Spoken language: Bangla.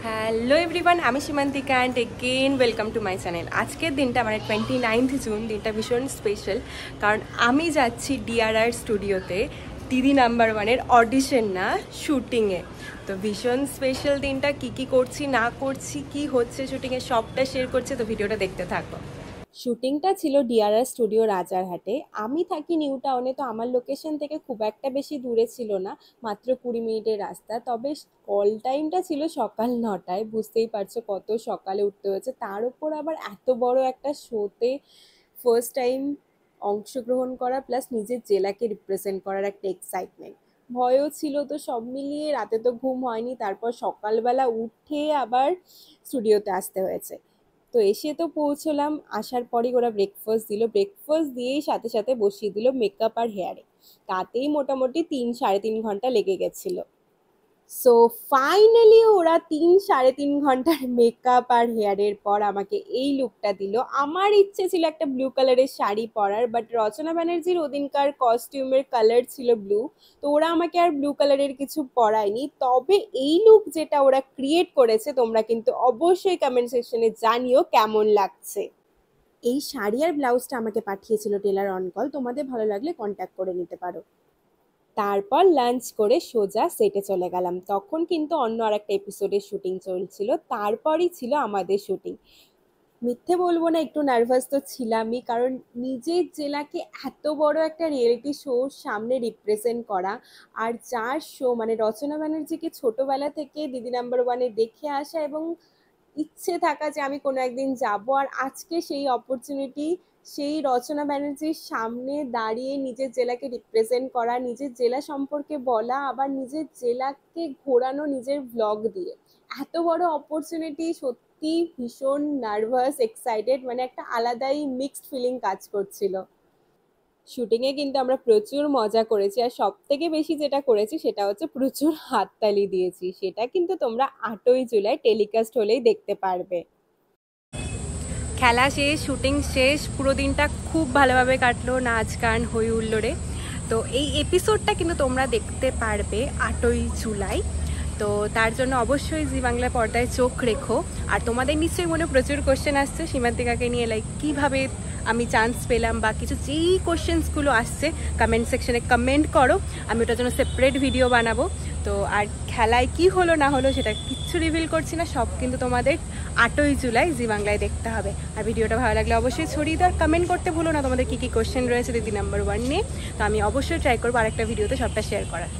হ্যালো এভরিওয়ান, আমি Simantika and again welcome to my channel. আজকের দিনটা মানে 29th জুন, দিনটা ভীষণ স্পেশাল, কারণ আমি যাচ্ছি ডিআরআর স্টুডিওতে দিদি নাম্বার ওয়ানের অডিশন না শুটিংয়ে। তো ভীষণ স্পেশাল দিনটা, কী করছি না করছি, কি হচ্ছে শুটিংয়ে সবটা শেয়ার করছি, তো ভিডিওটা দেখতে থাকো। শুটিংটা ছিল ডিআরআর স্টুডিও রাজারহাটে। আমি থাকি নিউ টাউনে, তো আমার লোকেশন থেকে খুব একটা বেশি দূরে ছিল না, মাত্র 20 মিনিটের রাস্তা। তবে কল টাইমটা ছিল সকাল 9টায়, বুঝতেই পারছো কত সকালে উঠতে হয়েছে। তার উপর আবার এত বড় একটা শোতে ফার্স্ট টাইম অংশগ্রহণ করা, প্লাস নিজের জেলাকে রিপ্রেজেন্ট করার একটা এক্সাইটমেন্ট, ভয়ও ছিল। তো সব মিলিয়ে রাতে তো ঘুম হয়নি, তারপর সকালবেলা উঠে আবার স্টুডিওতে আসতে হয়েছে। তো এসে তো পৌঁছলাম, আসার পরই ওরা ব্রেকফাস্ট দিল, ব্রেকফাস্ট দিয়েই সাথে সাথে বসিয়ে দিল মেকআপ আর হেয়ারে। তাতেই মোটামুটি 3-3.5 ঘন্টা লেগে গেছিলো। সো ফাইনালি ওরা 3-3.5 ঘন্টার মেকআপ আর হেয়ারের পর আমাকে এই লুকটা দিল। আমার ইচ্ছে ছিল একটা ব্লু কালারের শাড়ি পরার, বাট রচনা ব্যানার্জির ওদিনকার কস্টিউমের কালার ছিল ব্লু, তো ওরা আমাকে আর ব্লু কালারের কিছু পরায়নি। তবে এই লুক যেটা ওরা ক্রিয়েট করেছে, তোমরা কিন্তু অবশ্যই কমেন্ট সেকশনে জানিও কেমন লাগছে। এই শাড়ি আর ব্লাউজটা আমাকে পাঠিয়েছিল টেলার অন কল, তোমাদের ভালো লাগলে কন্ট্যাক্ট করে নিতে পারো। তারপর লাঞ্চ করে সোজা সেটে চলে গেলাম। তখন কিন্তু অন্য আর একটা এপিসোডের শুটিং চলছিল, তারপরই ছিল আমাদের শুটিং। মিথ্যে বলবো না, একটু নার্ভাস তো ছিলামই, কারণ নিজের জেলাকে এত বড় একটা রিয়েলিটি শোর সামনে রিপ্রেজেন্ট করা, আর যার শো মানে রচনা ব্যানার্জিকে ছোটবেলা থেকে দিদি নাম্বার ওয়ানে দেখে আসা এবং ইচ্ছে থাকা যে আমি কোনো একদিন যাব, আর আজকে সেই অপরচুনিটি, সেই রচনা ব্যানার্জির সামনে দাঁড়িয়ে নিজের জেলাকে রিপ্রেজেন্ট করা, নিজের জেলা সম্পর্কে বলা, আবার নিজের জেলাকে ঘোরানো নিজের ব্লগ দিয়ে। এত বড় অপরচুনিটি, সত্যি ভীষণ নার্ভাস, এক্সাইটেড, মানে একটা আলাদাই মিক্সড ফিলিং কাজ করছিল। শুটিংয়ে কিন্তু আমরা প্রচুর মজা করেছি, আর সব থেকে বেশি যেটা করেছি সেটা হচ্ছে প্রচুর হাততালি দিয়েছি। সেটা কিন্তু তোমরা 8ই জুলাই টেলিকাস্ট হলেই দেখতে পারবে। খেলা শেষ, শুটিং শেষ, পুরো দিনটা খুব ভালোভাবে কাটলো, নাচ গান হই হুল্লোড়ে। তো এই এপিসোডটা কিন্তু তোমরা দেখতে পারবে 8ই জুলাই। তো তার জন্য অবশ্যই জি বাংলা পর্দায় চোখ রেখো। আর তোমাদের নিশ্চয়ই মনে প্রচুর কোশ্চেন আসছে সীমান্তিকাকে নিয়ে, লাইক কীভাবে আমি চান্স পেলাম বা কিছু, যেই কোশ্চেন্সগুলো আসছে কমেন্ট সেকশনে কমেন্ট করো, আমি ওটার জন্য সেপারেট ভিডিও বানাবো। তো আর খেলায় কি হলো না হলো সেটা কিচ্ছু রিভিল করছি না, সব কিন্তু তোমাদের 8ই জুলাই জি বাংলায় দেখতে হবে। আর ভিডিওটা ভালো লাগলে অবশ্যই ছড়িয়ে দাও, কমেন্ট করতে ভুলো না তোমাদের কী কী কোশ্চেন রয়েছে দিদি নাম্বার ওয়ান নিয়ে। তো আমি অবশ্যই ট্রাই করবো আরেকটা ভিডিওতে সবটা শেয়ার করার।